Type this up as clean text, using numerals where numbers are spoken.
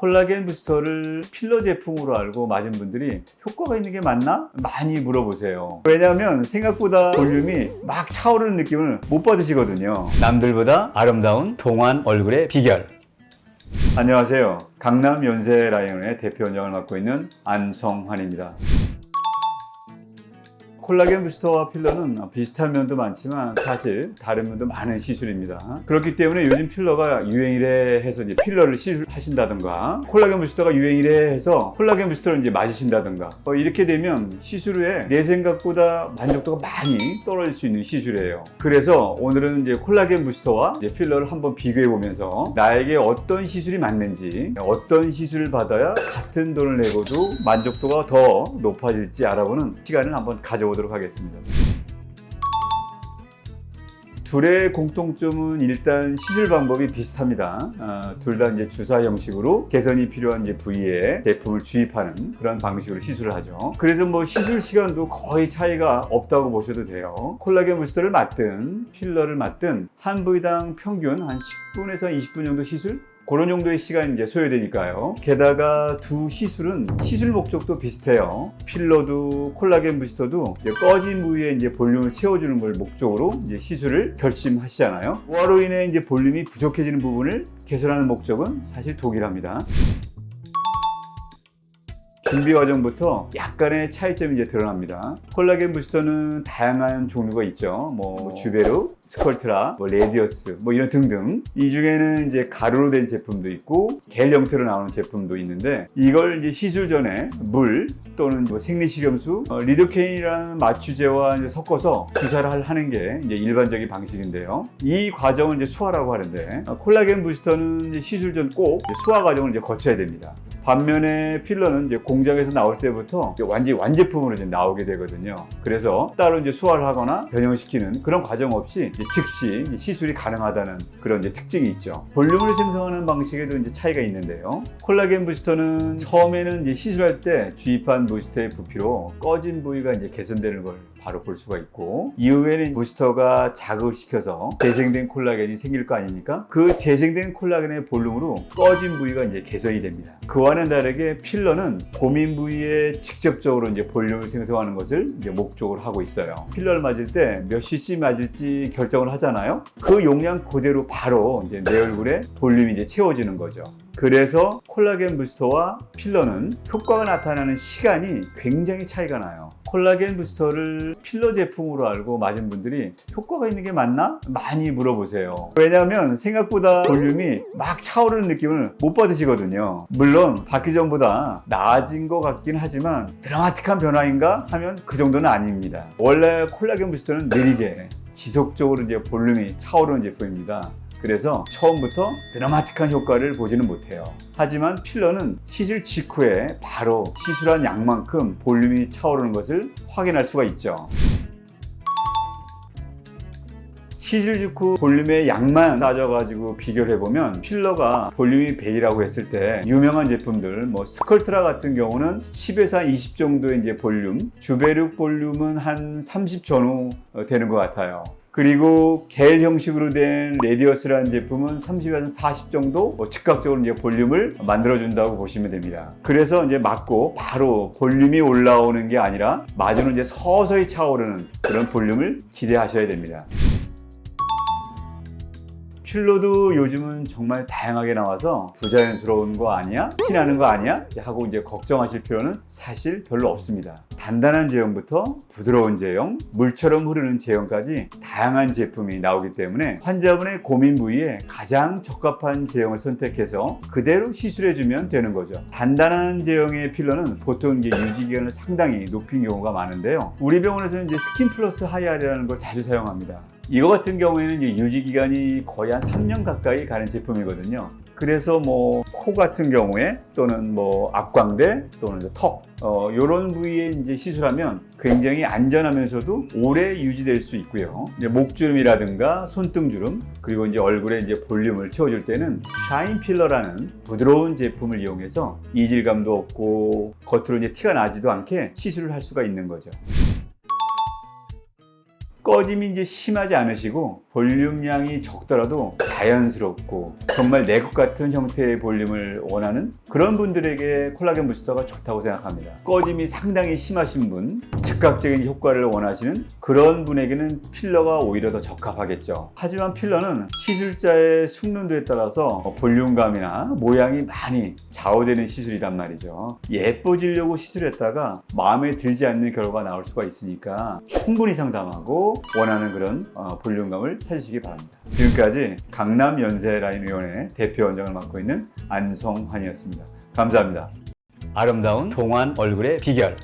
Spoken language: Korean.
콜라겐 부스터를 필러 제품으로 알고 맞은 분들이 효과가 있는 게 맞나? 많이 물어보세요. 왜냐하면 생각보다 볼륨이 막 차오르는 느낌을 못 받으시거든요. 남들보다 아름다운 동안 얼굴의 비결. 안녕하세요. 강남 연세 라이온의 대표원장을 맡고 있는 안성환입니다. 콜라겐 부스터와 필러는 비슷한 면도 많지만 사실 다른 면도 많은 시술입니다. 그렇기 때문에 요즘 필러가 유행이래 해서 이제 필러를 시술하신다든가, 콜라겐 부스터가 유행이래 해서 콜라겐 부스터를 이제 맞으신다든가, 이렇게 되면 시술 후에 내 생각보다 만족도가 많이 떨어질 수 있는 시술이에요. 그래서 오늘은 이제 콜라겐 부스터와 이제 필러를 한번 비교해 보면서 나에게 어떤 시술이 맞는지, 어떤 시술을 받아야 같은 돈을 내고도 만족도가 더 높아질지 알아보는 시간을 한번 가져보도록 하겠습니다. 둘의 공통점은 일단 시술 방법이 비슷합니다. 둘 다 이제 주사 형식으로 개선이 필요한 이제 부위에 제품을 주입하는 그런 방식으로 시술을 하죠. 그래서 뭐 시술 시간도 거의 차이가 없다고 보셔도 돼요. 콜라겐 부스터를 맞든 필러를 맞든 한 부위당 평균 한 10분에서 20분 정도 시술? 그런 정도의 시간이 이제 소요되니까요. 게다가 두 시술은 시술 목적도 비슷해요. 필러도 콜라겐 부스터도 이제 꺼진 부위에 이제 볼륨을 채워주는 걸 목적으로 이제 시술을 결심하시잖아요. 노화로 인해 이제 볼륨이 부족해지는 부분을 개선하는 목적은 사실 동일합니다. 준비 과정부터 약간의 차이점이 이제 드러납니다. 콜라겐 부스터는 다양한 종류가 있죠. 주베르, 스컬트라, 레디어스, 이런 등등. 이 중에는 이제 가루로 된 제품도 있고 겔 형태로 나오는 제품도 있는데, 이걸 이제 시술 전에 물 또는 생리식염수, 리도케인이라는 마취제와 이제 섞어서 주사를 하는 게 이제 일반적인 방식인데요. 이 과정을 이제 수화라고 하는데, 콜라겐 부스터는 이제 시술 전 꼭 수화 과정을 이제 거쳐야 됩니다. 반면에 필러는 이제 공장에서 나올 때부터 완전히 완제품으로 이제 나오게 되거든요. 그래서 따로 이제 수화를 하거나 변형시키는 그런 과정 없이 즉시 시술이 가능하다는 그런 이제 특징이 있죠. 볼륨을 생성하는 방식에도 이제 차이가 있는데요. 콜라겐 부스터는 처음에는 이제 시술할 때 주입한 부스터의 부피로 꺼진 부위가 이제 개선되는 걸 바로 볼 수가 있고, 이후에는 부스터가 자극시켜서 재생된 콜라겐이 생길 거 아닙니까? 그 재생된 콜라겐의 볼륨으로 꺼진 부위가 이제 개선이 됩니다. 그와는 다르게 필러는 고민 부위에 직접적으로 이제 볼륨을 생성하는 것을 이제 목적으로 하고 있어요. 필러를 맞을 때 몇 cc 맞을지 결정을 하잖아요. 그 용량 그대로 바로 이제 내 얼굴에 볼륨이 이제 채워지는 거죠. 그래서 콜라겐 부스터와 필러는 효과가 나타나는 시간이 굉장히 차이가 나요. 콜라겐 부스터를 필러 제품으로 알고 맞은 분들이 효과가 있는 게 맞나? 많이 물어보세요. 왜냐하면 생각보다 볼륨이 막 차오르는 느낌을 못 받으시거든요. 물론 받기 전보다 나아진 것 같긴 하지만 드라마틱한 변화인가 하면 그 정도는 아닙니다. 원래 콜라겐 부스터는 느리게 지속적으로 이제 볼륨이 차오르는 제품입니다. 그래서 처음부터 드라마틱한 효과를 보지는 못해요. 하지만 필러는 시술 직후에 바로 시술한 양만큼 볼륨이 차오르는 것을 확인할 수가 있죠. 시술 직후 볼륨의 양만 따져가지고 비교를 해보면 필러가 볼륨이 100이라고 했을 때 유명한 제품들, 스컬트라 같은 경우는 10에서 한 20 정도의 이제 볼륨, 주베르 볼륨은 한 30 전후 되는 것 같아요. 그리고 겔 형식으로 된 레디어스라는 제품은 30에서 40 정도 즉각적으로 이제 볼륨을 만들어준다고 보시면 됩니다. 그래서 이제 맞고 바로 볼륨이 올라오는 게 아니라 맞으면 이제 서서히 차오르는 그런 볼륨을 기대하셔야 됩니다. 필러도 요즘은 정말 다양하게 나와서 부자연스러운 거 아니야? 티나는 거 아니야? 하고 이제 걱정하실 필요는 사실 별로 없습니다. 단단한 제형부터 부드러운 제형, 물처럼 흐르는 제형까지 다양한 제품이 나오기 때문에 환자분의 고민 부위에 가장 적합한 제형을 선택해서 그대로 시술해주면 되는 거죠. 단단한 제형의 필러는 보통 이제 유지기간을 상당히 높인 경우가 많은데요. 우리 병원에서는 이제 스킨 플러스 하이알이라는 걸 자주 사용합니다. 이거 같은 경우에는 이제 유지기간이 거의 한 3년 가까이 가는 제품이거든요. 그래서 코 같은 경우에 또는 앞광대 또는 턱 이런 부위에 이제 시술하면 굉장히 안전하면서도 오래 유지될 수 있고요. 이제 목주름이라든가 손등주름, 그리고 이제 얼굴에 이제 볼륨을 채워줄 때는 샤인 필러라는 부드러운 제품을 이용해서 이질감도 없고 겉으로 이제 티가 나지도 않게 시술을 할 수가 있는 거죠. 꺼짐이 이제 심하지 않으시고 볼륨량이 적더라도 자연스럽고 정말 내 것 같은 형태의 볼륨을 원하는 그런 분들에게 콜라겐 부스터가 좋다고 생각합니다. 꺼짐이 상당히 심하신 분, 즉각적인 효과를 원하시는 그런 분에게는 필러가 오히려 더 적합하겠죠. 하지만 필러는 시술자의 숙련도에 따라서 볼륨감이나 모양이 많이 좌우되는 시술이란 말이죠. 예뻐지려고 시술했다가 마음에 들지 않는 결과가 나올 수가 있으니까 충분히 상담하고 원하는 그런 볼륨감을 찾으시기 바랍니다. 지금까지 강남연세라인의원의 대표 원장을 맡고 있는 안성환이었습니다. 감사합니다. 아름다운 동안 얼굴의 비결.